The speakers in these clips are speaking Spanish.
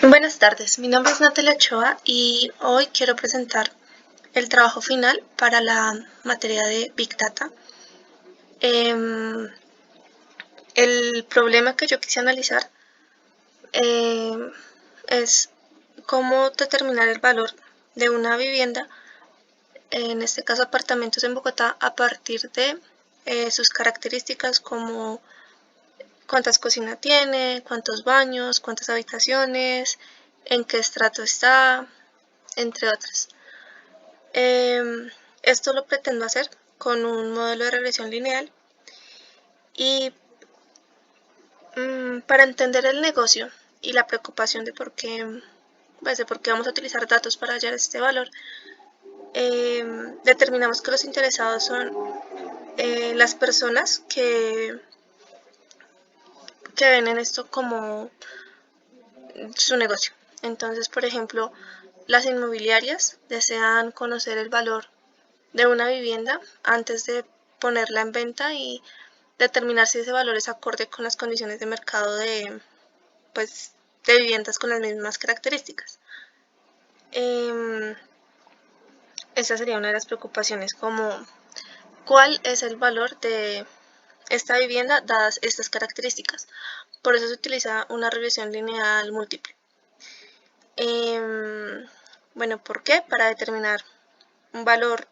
Buenas tardes, mi nombre es Natalia Ochoa y hoy quiero presentar el trabajo final para la materia de Big Data. El problema que yo quise analizar es cómo determinar el valor de una vivienda, en este caso apartamentos en Bogotá, a partir de sus características como cuántas cocinas tiene, cuántos baños, cuántas habitaciones, en qué estrato está, entre otras. Esto lo pretendo hacer con un modelo de regresión lineal y para entender el negocio y la preocupación de por qué vamos a utilizar datos para hallar este valor, determinamos que los interesados son las personas que ven en esto como su negocio. Entonces, por ejemplo, las inmobiliarias desean conocer el valor de una vivienda antes de ponerla en venta y determinar si ese valor es acorde con las condiciones de mercado pues, de viviendas con las mismas características. Esa sería una de las preocupaciones, como cuál es el valor de esta vivienda dadas estas características. Por eso se utiliza una regresión lineal múltiple. Bueno, ¿por qué? Para determinar un valor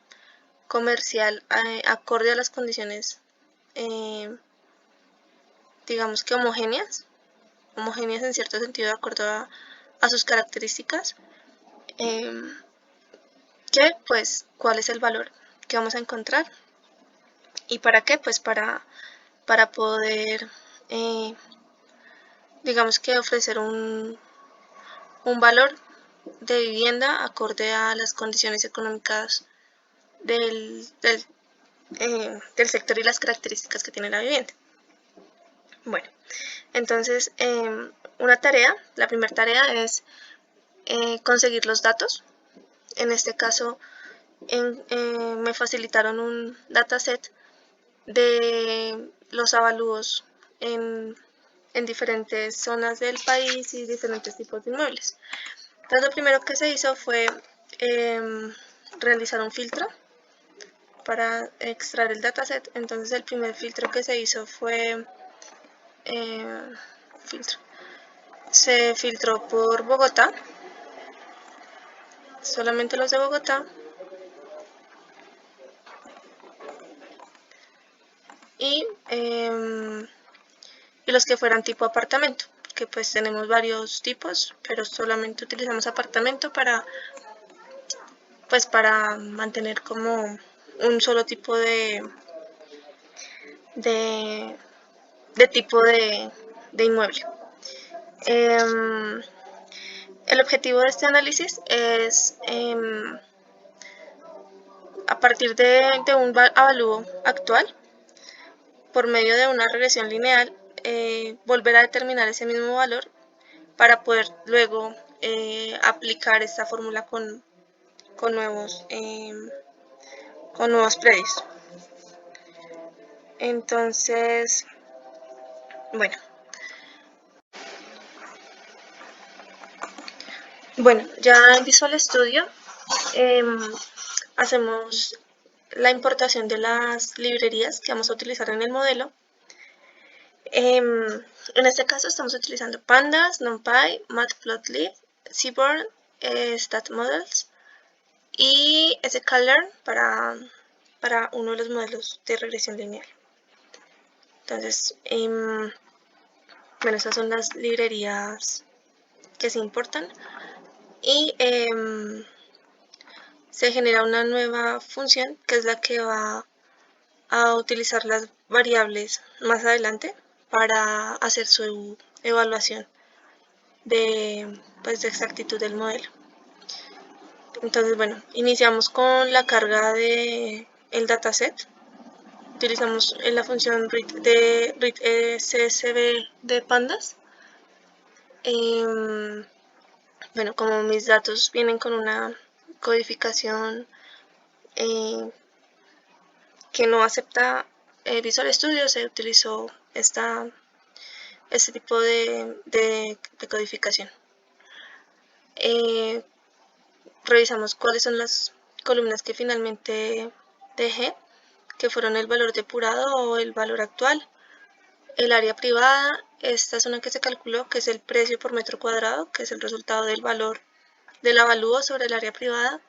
comercial acorde a las condiciones, digamos que homogéneas en cierto sentido de acuerdo a sus características, pues cuál es el valor que vamos a encontrar y para qué, pues para poder, digamos que ofrecer un valor de vivienda acorde a las condiciones económicas del sector y las características que tiene la vivienda. Bueno, entonces la primera tarea es conseguir los datos. En este caso me facilitaron un dataset de los avalúos en diferentes zonas del país y diferentes tipos de inmuebles. Entonces lo primero que se hizo fue realizar un filtro para extraer el dataset. Entonces el primer filtro que se hizo fue se filtró por Bogotá, solamente los de Bogotá, y los que fueran tipo apartamento, que pues tenemos varios tipos, pero solamente utilizamos apartamento para mantener como un solo tipo de, tipo de inmueble. El objetivo de este análisis es, a partir de un avalúo actual, por medio de una regresión lineal, volver a determinar ese mismo valor para poder luego aplicar esta fórmula con nuevos predios. Entonces, bueno, ya en Visual Studio hacemos la importación de las librerías que vamos a utilizar en el modelo. En este caso estamos utilizando Pandas, NumPy, Matplotlib, Seaborn, StatModels y sklearn para uno de los modelos de regresión lineal. Entonces, bueno, esas son las librerías que se importan y se genera una nueva función que es la que va a utilizar las variables más adelante para hacer su evaluación de exactitud del modelo. Entonces, bueno, iniciamos con la carga de el dataset. Utilizamos la función read CSV de Pandas. Bueno, como mis datos vienen con una codificación que no acepta Visual Studio, se utilizó este tipo de codificación. revisamos cuáles son las columnas que finalmente dejé, que fueron el valor depurado o el valor actual. El área privada, esta es una que se calculó, que es el precio por metro cuadrado, que es el resultado del valor del avalúo sobre el área privada.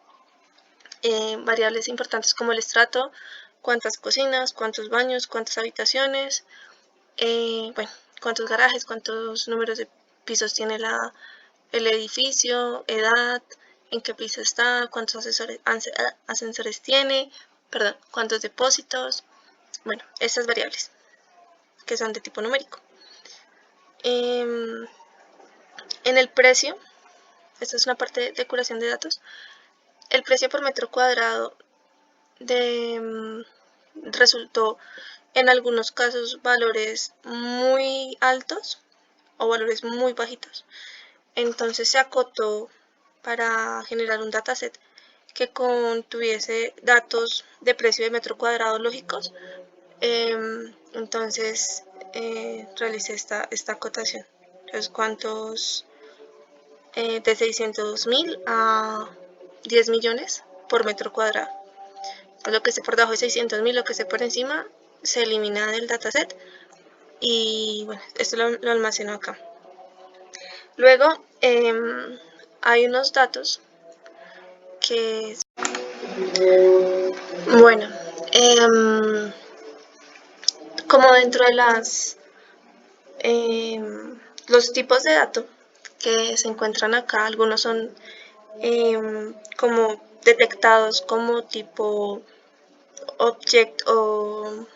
Variables importantes como el estrato, cuántas cocinas, cuántos baños, cuántas habitaciones, bueno, cuántos garajes, cuántos números de pisos tiene el edificio, edad, en qué piso está, cuántos ascensores tiene, perdón, cuántos depósitos, bueno, estas variables que son de tipo numérico. En el precio, esta es una parte de curación de datos, el precio por metro cuadrado resultó en algunos casos valores muy altos o valores muy bajitos. Entonces se acotó para generar un dataset que contuviese datos de precio de metro cuadrado lógicos. Entonces realicé esta acotación. Entonces, ¿cuántos? De 600.000 a 10 millones por metro cuadrado. Lo que esté por debajo de 600.000, lo que esté por encima, se elimina del dataset. Y bueno, esto lo almaceno acá. Luego hay unos datos que, bueno, como dentro de los tipos de datos que se encuentran acá, algunos son como detectados como tipo object o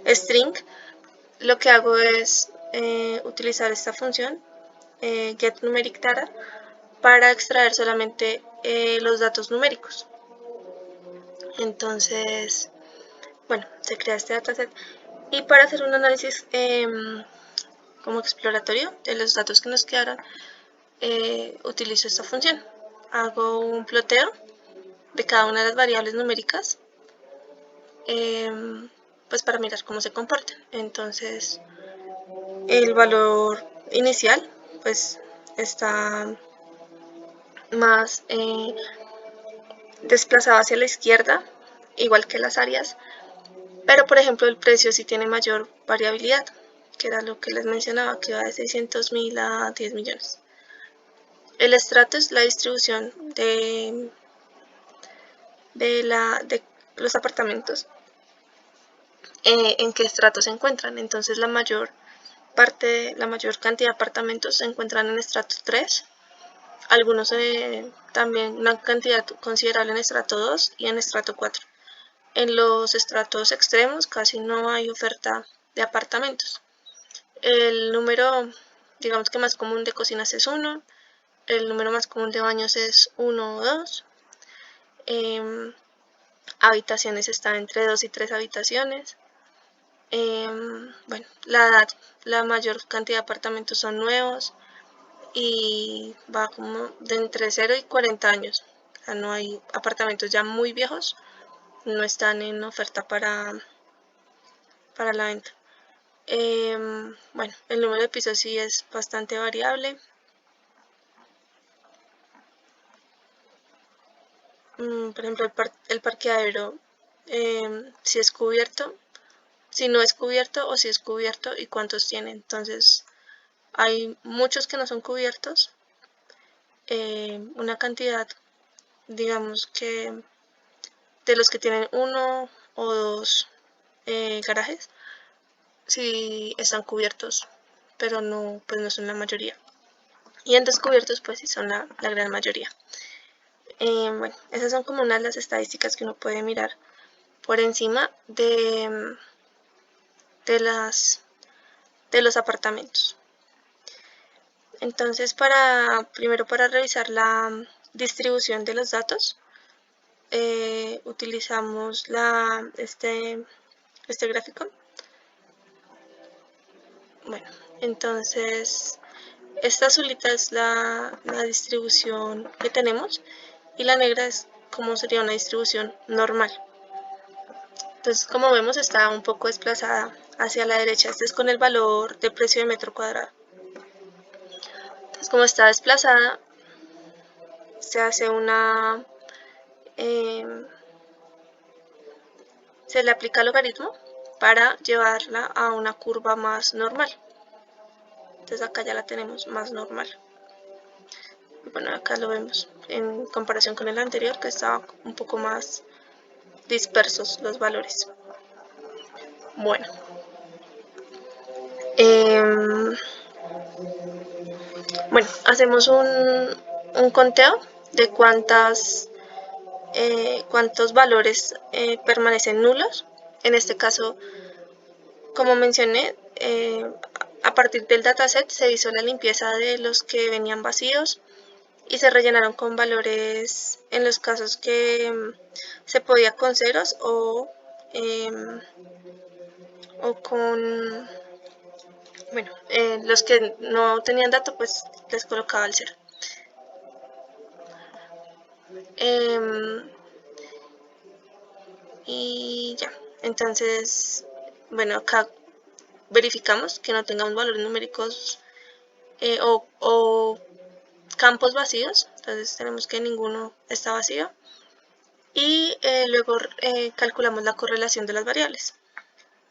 string. Lo que hago es utilizar esta función getNumericData para extraer solamente los datos numéricos. Entonces, bueno, se crea este dataset y para hacer un análisis como exploratorio de los datos que nos quedaron, utilizo esta función. Hago un ploteo de cada una de las variables numéricas pues para mirar cómo se comportan. Entonces el valor inicial pues está más desplazado hacia la izquierda, igual que las áreas, pero por ejemplo el precio sí tiene mayor variabilidad, que era lo que les mencionaba, que va de 600.000 a 10 millones. El estrato es la distribución de los apartamentos, en qué estrato se encuentran. Entonces la mayor cantidad de apartamentos se encuentran en estrato 3, algunos también una cantidad considerable en estrato 2 y en estrato 4. En los estratos extremos casi no hay oferta de apartamentos. El número, digamos que más común de cocinas es 1, el número más común de baños es 1 o 2, habitaciones está entre 2 y 3 habitaciones. Bueno, la edad, la mayor cantidad de apartamentos son nuevos y va como de entre 0 y 40 años. O sea, no hay apartamentos ya muy viejos, no están en oferta para la venta. Bueno, el número de pisos sí es bastante variable. Por ejemplo, el parqueadero, si es cubierto, si no es cubierto o si es cubierto y cuántos tiene. Entonces hay muchos que no son cubiertos, una cantidad, digamos que de los que tienen 1 o 2 garajes, sí están cubiertos, pero no, pues no son la mayoría. Y en descubiertos pues sí son la gran mayoría. Bueno, esas son como unas de las estadísticas que uno puede mirar por encima de los apartamentos. Entonces, primero para revisar la distribución de los datos, utilizamos este gráfico. Bueno, entonces esta azulita es la distribución que tenemos y la negra es como sería una distribución normal. Entonces, como vemos, está un poco desplazada hacia la derecha. Este es con el valor de precio de metro cuadrado. Entonces, como está desplazada, se hace una... se le aplica logaritmo para llevarla a una curva más normal. Entonces acá ya la tenemos más normal. Bueno, acá lo vemos en comparación con el anterior, que estaba un poco más dispersos los valores. Bueno, bueno, hacemos un conteo de cuántos valores permanecen nulos. En este caso, como mencioné, a partir del dataset se hizo la limpieza de los que venían vacíos y se rellenaron con valores en los casos que se podía con ceros o con, bueno, los que no tenían dato, pues les colocaba el cero. Y ya, entonces, bueno, acá verificamos que no tengamos valores numéricos o campos vacíos, entonces tenemos que ninguno está vacío, y luego calculamos la correlación de las variables.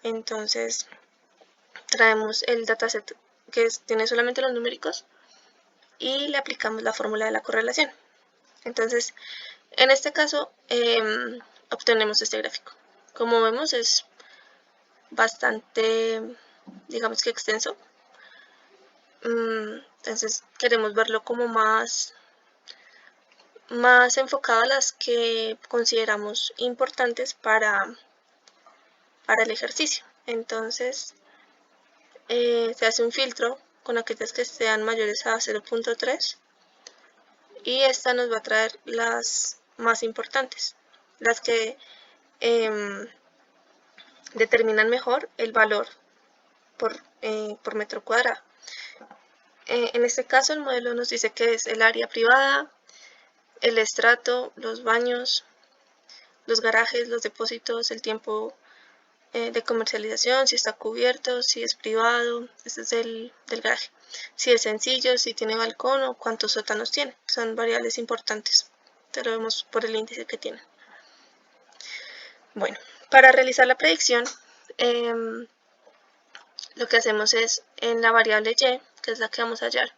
Entonces traemos el dataset que tiene solamente los numéricos y le aplicamos la fórmula de la correlación. Entonces, en este caso, obtenemos este gráfico. Como vemos, es bastante, digamos que extenso. Entonces, queremos verlo como más enfocado a las que consideramos importantes para el ejercicio. Entonces, se hace un filtro con aquellas que sean mayores a 0.3 y esta nos va a traer las más importantes, las que determinan mejor el valor por metro cuadrado. En este caso el modelo nos dice que es el área privada, el estrato, los baños, los garajes, los depósitos, el tiempo de comercialización, si está cubierto, si es privado, este es del garaje, si es sencillo, si tiene balcón o cuántos sótanos tiene. Son variables importantes, te lo vemos por el índice que tiene. Bueno, para realizar la predicción, lo que hacemos es en la variable y, que es la que vamos a hallar,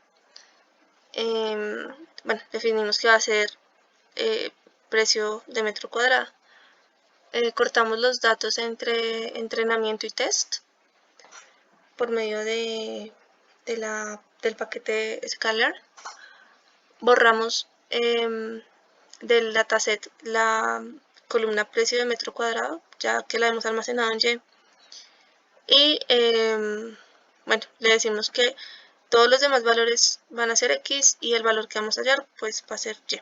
bueno, definimos que va a ser precio de metro cuadrado. Cortamos los datos entre entrenamiento y test por medio del paquete Scalar. Borramos del dataset la columna precio de metro cuadrado, ya que la hemos almacenado en Y. Y bueno, le decimos que todos los demás valores van a ser X y el valor que vamos a hallar pues va a ser Y.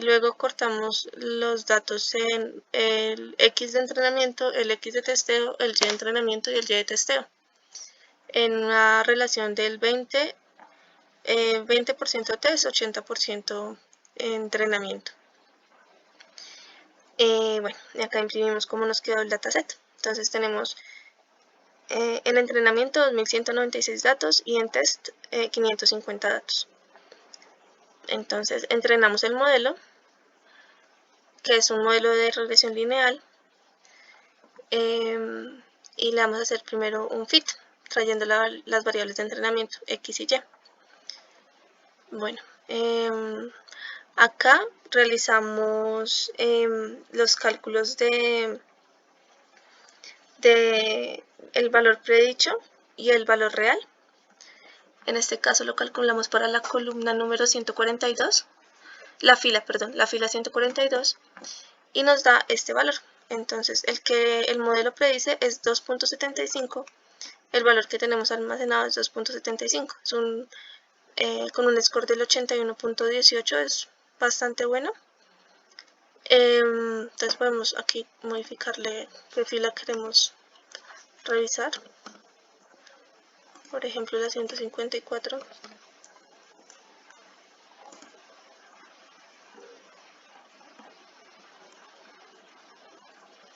Luego cortamos los datos en el X de entrenamiento, el X de testeo, el Y de entrenamiento y el Y de testeo, en una relación del 20% test, 80% entrenamiento. Bueno, y acá imprimimos cómo nos quedó el dataset. Entonces tenemos en entrenamiento 2196 datos y en test 550 datos. Entonces entrenamos el modelo, que es un modelo de regresión lineal, y le vamos a hacer primero un fit, trayendo las variables de entrenamiento, X y Y. Bueno, acá realizamos los cálculos de el valor predicho y el valor real. En este caso lo calculamos para la columna número 142, la fila 142, y nos da este valor. Entonces el que el modelo predice es 2.75, el valor que tenemos almacenado es 2.75, es con un score del 81.18, es bastante bueno. Entonces podemos aquí modificarle qué fila queremos revisar, por ejemplo la 154.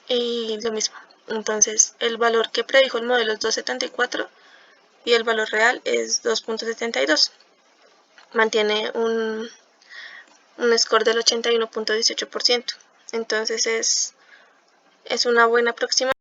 Y lo mismo, entonces el valor que predijo el modelo es 274 y el valor real es 2.72. Mantiene un score del 81.18%. Entonces es una buena aproximación